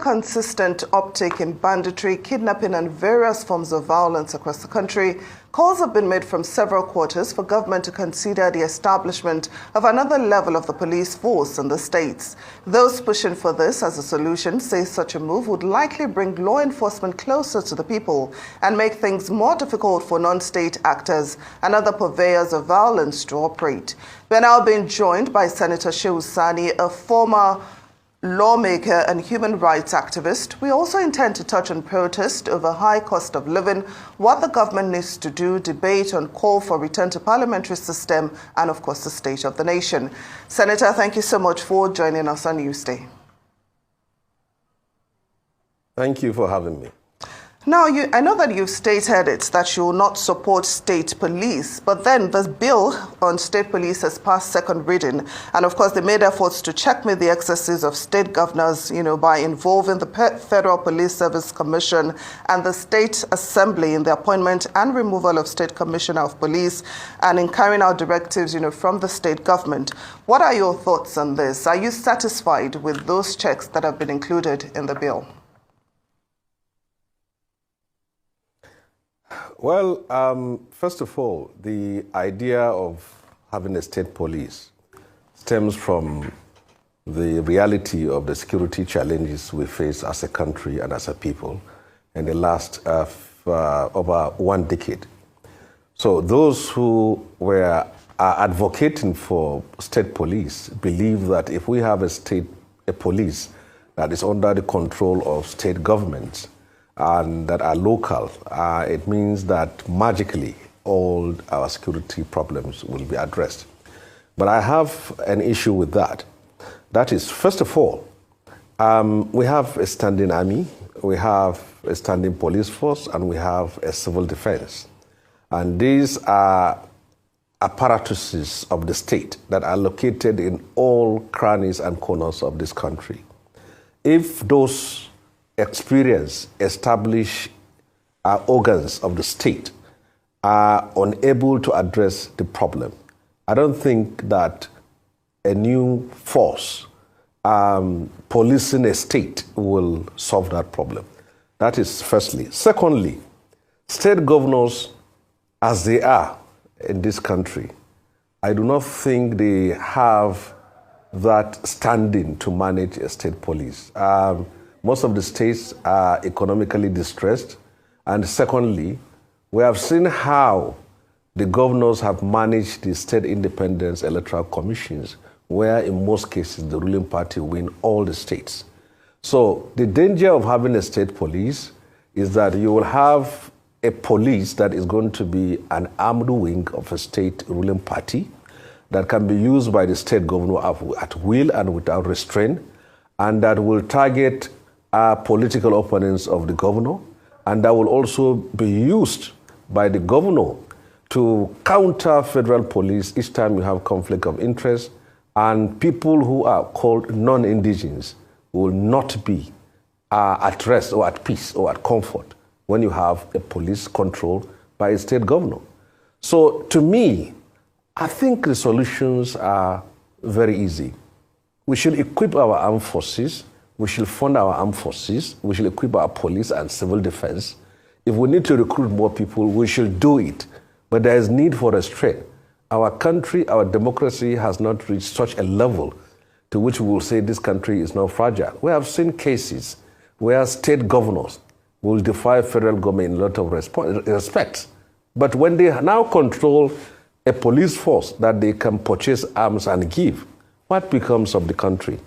consistent uptick in banditry, kidnapping and various forms of violence across the country, calls have been made from several quarters for government to consider the establishment of another level of the police force in the states. Those pushing for this as a solution say such a move would likely bring law enforcement closer to the people and make things more difficult for non-state actors and other purveyors of violence to operate. We're now being joined by Senator SHEHU Sani, a former lawmaker and human rights activist. We also intend to touch on protest over high cost of living, what the government needs to do, debate on call for return to parliamentary system, and of course the state of the nation. Senator, thank you so much for joining us on Newsday. Thank you for having me. Now, I know that you've stated it, that you will not support state police, but then the bill on state police has passed second reading. And of course, they made efforts to checkmate the excesses of state governors, by involving the Federal Police Service Commission and the State Assembly in the appointment and removal of State Commissioner of Police and in carrying out directives, from the state government. What are your thoughts on this? Are you satisfied with those checks that have been included in the bill? Well, first of all, the idea of having a state police stems from the reality of the security challenges we face as a country and as a people in the last over 1 decade. So those who are advocating for state police believe that if we have a police that is under the control of state governments, and that are local, it means that magically all our security problems will be addressed. But I have an issue with that. That is, first of all, we have a standing army, we have a standing police force, and we have a civil defense. And these are apparatuses of the state that are located in all crannies and corners of this country. If those established organs of the state are unable to address the problem, I don't think that a new force policing a state will solve that problem. That is firstly. Secondly, state governors, as they are in this country, I do not think they have that standing to manage a state police. Most of the states are economically distressed. And secondly, we have seen how the governors have managed the state independence electoral commissions, where in most cases the ruling party win all the states. So the danger of having a state police is that you will have a police that is going to be an armed wing of a state ruling party that can be used by the state governor at will and without restraint, and that will target political opponents of the governor, and that will also be used by the governor to counter federal police each time you have conflict of interest, and people who are called non-indigenous will not be at rest or at peace or at comfort when you have a police controlled by a state governor. So to me, I think the solutions are very easy. We should equip our armed forces. We should fund our armed forces. We should equip our police and civil defense. If we need to recruit more people, we should do it. But there is need for restraint. Our country, our democracy has not reached such a level to which we will say this country is now fragile. We have seen cases where state governors will defy federal government in a lot of respects. But when they now control a police force that they can purchase arms and give, what becomes of the country?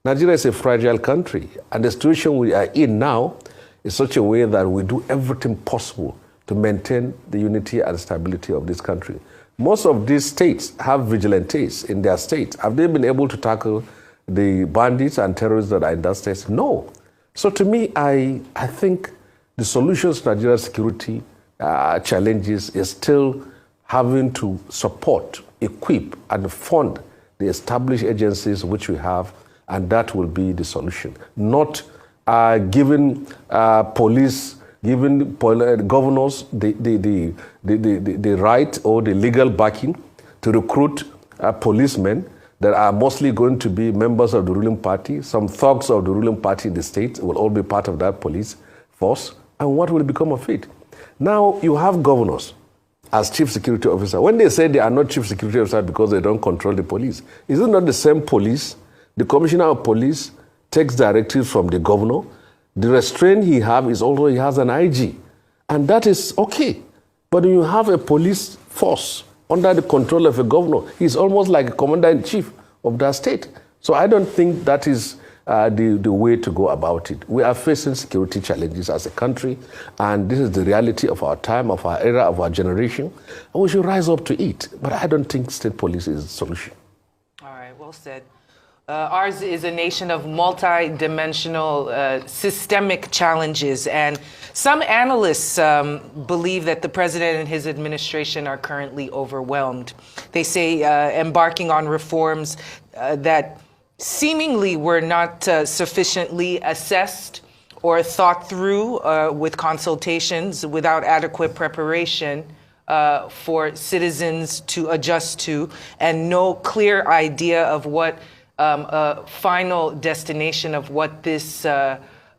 Nigeria is a fragile country, and the situation we are in now is such a way that we do everything possible to maintain the unity and stability of this country. Most of these states have vigilantes in their states. Have they been able to tackle the bandits and terrorists that are in that state? No. So to me, I think the solutions to Nigeria's security challenges is still having to support, equip, and fund the established agencies which we have, and that will be the solution. Not giving governors the right or the legal backing to recruit policemen that are mostly going to be members of the ruling party. Some thugs of the ruling party in the state will all be part of that police force. And what will become of it? Now you have governors as chief security officer. When they say they are not chief security officer because they don't control the police, is it not the same police? The commissioner of police takes directives from the governor. The restraint he has is also he has an IG. And that is okay. But when you have a police force under the control of a governor, he's almost like a commander-in-chief of that state. So I don't think that is the way to go about it. We are facing security challenges as a country, and this is the reality of our time, of our era, of our generation, and we should rise up to it. But I don't think state police is the solution. All right, well said. Ours is a nation of multi-dimensional systemic challenges, and some analysts believe that the president and his administration are currently overwhelmed. They say embarking on reforms that seemingly were not sufficiently assessed or thought through with consultations, without adequate preparation for citizens to adjust to, and no clear idea of what a final destination of what this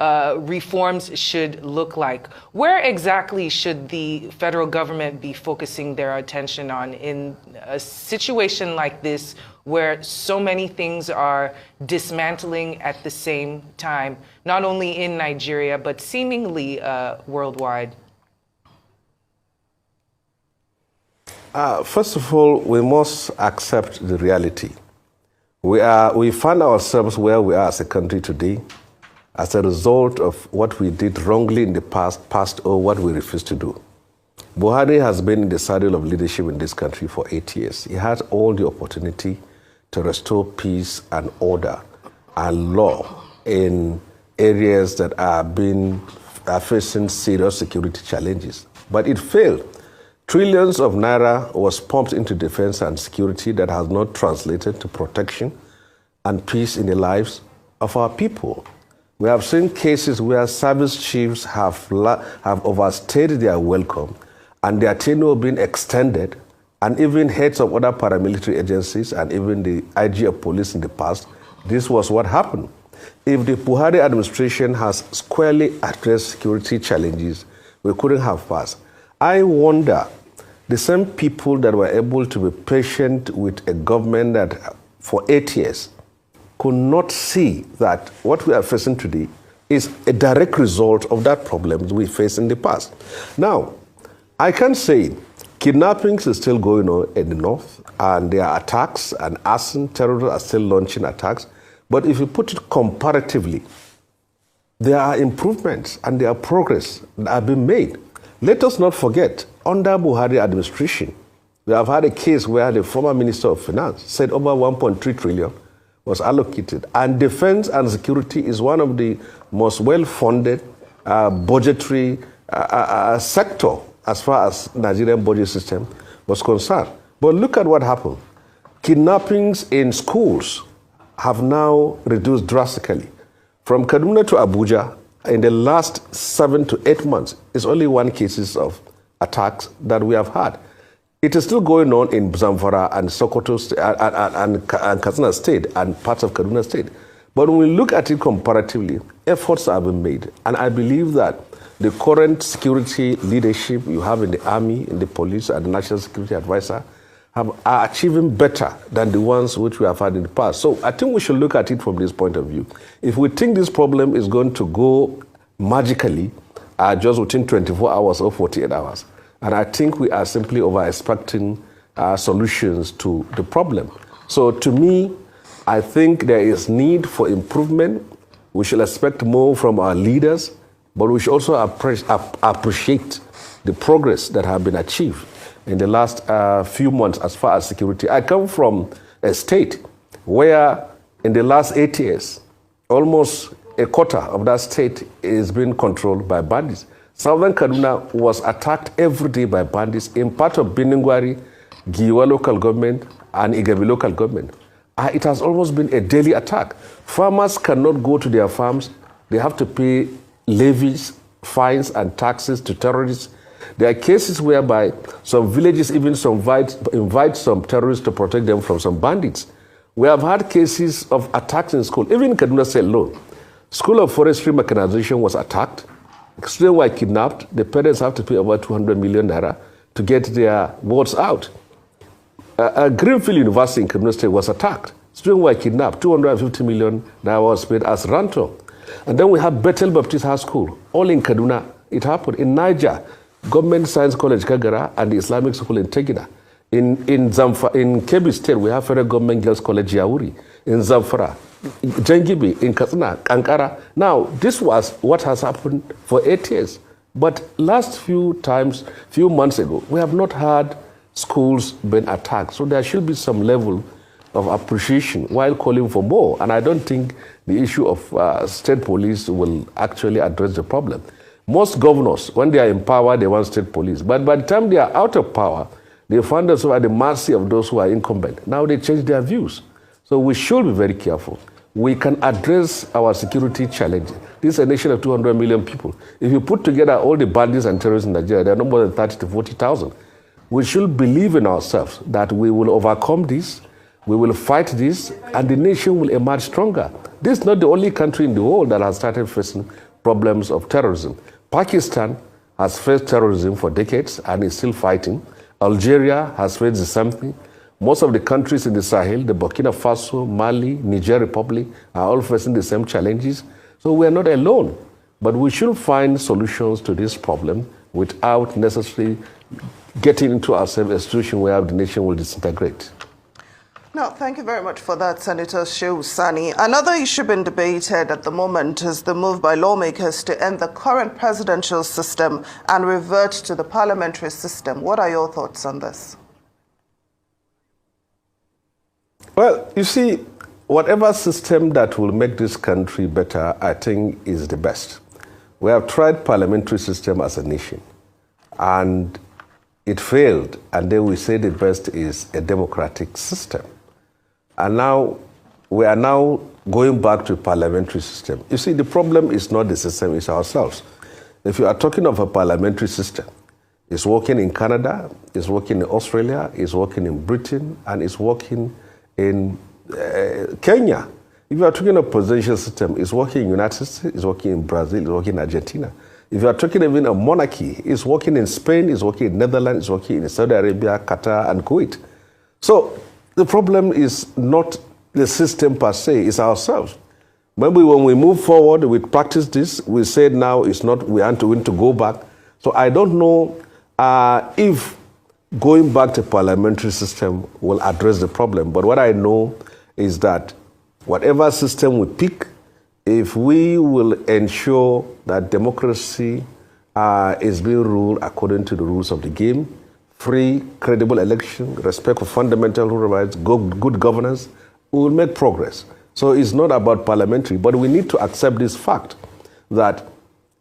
reforms should look like. Where exactly should the federal government be focusing their attention on in a situation like this, where so many things are dismantling at the same time, not only in Nigeria, but seemingly worldwide? First of all, we must accept the reality. We find ourselves where we are as a country today as a result of what we did wrongly in the past or what we refused to do. Buhari has been in the saddle of leadership in this country for 8 years. He had all the opportunity to restore peace and order and law in areas that are facing serious security challenges. But it failed. Trillions of naira was pumped into defense and security that has not translated to protection and peace in the lives of our people. We have seen cases where service chiefs have overstayed their welcome and their tenure been extended, and even heads of other paramilitary agencies and even the IG of police in the past. This was what happened. If the Buhari administration has squarely addressed security challenges, we couldn't have passed. I wonder, the same people that were able to be patient with a government that for 8 years could not see that what we are facing today is a direct result of that problem we faced in the past. Now, I can say kidnappings is still going on in the north, and there are attacks, and arson terrorists are still launching attacks. But if you put it comparatively, there are improvements and there are progress that have been made. Let us not forget, under Buhari administration, we have had a case where the former Minister of Finance said over 1.3 trillion was allocated. And defense and security is one of the most well-funded budgetary sector as far as Nigerian budget system was concerned. But look at what happened. Kidnappings in schools have now reduced drastically. From Kaduna to Abuja, in the last 7 to 8 months, it's only one cases of attacks that we have had. It is still going on in Zamfara and Sokoto and Katsina State and parts of Kaduna State. But when we look at it comparatively, efforts have been made. And I believe that the current security leadership you have in the army, in the police, and the National Security Advisor are achieving better than the ones which we have had in the past. So I think we should look at it from this point of view. If we think this problem is going to go magically just within 24 hours or 48 hours, and I think we are simply over-expecting solutions to the problem. So to me, I think there is need for improvement. We should expect more from our leaders, but we should also appreciate the progress that have been achieved in the last few months as far as security. I come from a state where in the last 8 years, almost a quarter of that state is being controlled by bandits. Southern Kaduna was attacked every day by bandits in part of Biningwari, Giwa local government, and Igabi local government. It has almost been a daily attack. Farmers cannot go to their farms. They have to pay levies, fines, and taxes to terrorists. There are cases whereby some villages even invite some terrorists to protect them from some bandits. We have had cases of attacks in school, even in Kaduna State alone. School of Forestry Mechanization was attacked. Students were kidnapped. The parents have to pay over 200 million naira to get their wards out. Greenfield University in Kaduna State was attacked. Students were kidnapped. 250 million naira was paid as ransom. And then we have Bethel Baptist High School, all in Kaduna. It happened. In Niger, Government Science College Kagara and the Islamic School in Tegina. In Kebbi State, we have Federal Government Girls College Yauri. In Zamfara, Jengibi, in Katsina, Ankara. Now, this was what has happened for 8 years. But last few months ago, we have not had schools being attacked. So there should be some level of appreciation while calling for more. And I don't think the issue of state police will actually address the problem. Most governors, when they are in power, they want state police. But by the time they are out of power, they find themselves at the mercy of those who are incumbent. Now they change their views. So we should be very careful. We can address our security challenges. This is a nation of 200 million people. If you put together all the bandits and terrorists in Nigeria, there are no more than 30 to 40,000. We should believe in ourselves that we will overcome this, we will fight this, and the nation will emerge stronger. This is not the only country in the world that has started facing problems of terrorism. Pakistan has faced terrorism for decades and is still fighting. Algeria has faced the same thing. Most of the countries in the Sahel, the Burkina Faso, Mali, Niger Republic, are all facing the same challenges. So we are not alone. But we should find solutions to this problem without necessarily getting into ourselves a situation where the nation will disintegrate. Now, thank you very much for that, Senator SHEHU Sani. Another issue being debated at the moment is the move by lawmakers to end the current presidential system and revert to the parliamentary system. What are your thoughts on this? Well, you see, whatever system that will make this country better, I think is the best. We have tried parliamentary system as a nation, and it failed, and then we say the best is a democratic system. And now, we are now going back to a parliamentary system. You see, the problem is not the system, it's ourselves. If you are talking of a parliamentary system, it's working in Canada, it's working in Australia, it's working in Britain, and it's working in Kenya. If you are talking of presidential system, it's working in the United States, it's working in Brazil, it's working in Argentina. If you are talking even a monarchy, it's working in Spain, it's working in Netherlands, it's working in Saudi Arabia, Qatar, and Kuwait. So the problem is not the system per se, it's ourselves. Maybe when we move forward, we practice this, we say now it's not, we want to go back. So I don't know if going back to parliamentary system will address the problem. But what I know is that whatever system we pick, if we will ensure that democracy is being ruled according to the rules of the game, free, credible election, respect for fundamental human rights, good governance, we will make progress. So it's not about parliamentary, but we need to accept this fact that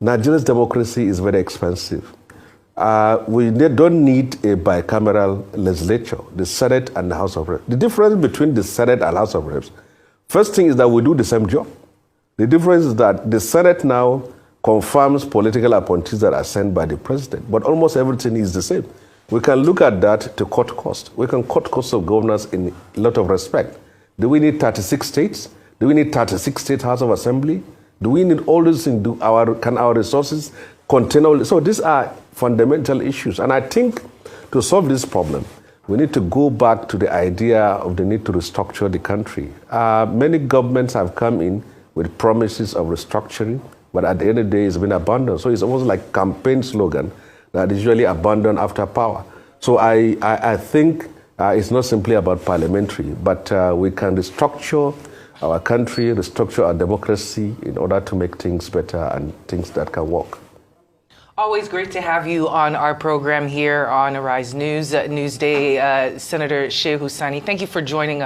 Nigeria's democracy is very expensive. We don't need a bicameral legislature, the Senate and the House of Reps. The difference between the Senate and House of Reps, first thing is that we do the same job. The difference is that the Senate now confirms political appointees that are sent by the president, but almost everything is the same. We can look at that to cut costs. We can cut costs of governance in a lot of respect. Do we need 36 states? Do we need 36 state House of Assembly? Do we need all these things? Can our resources contain all this? So these are fundamental issues. And I think to solve this problem, we need to go back to the idea of the need to restructure the country. Many governments have come in with promises of restructuring, but at the end of the day, it's been abandoned. So it's almost like campaign slogan that is usually abandoned after power. So I think it's not simply about parliamentary, but we can restructure our country, restructure our democracy in order to make things better and things that can work. Always great to have you on our program here on Arise News, Newsday. Senator SHEHU Sani, thank you for joining us.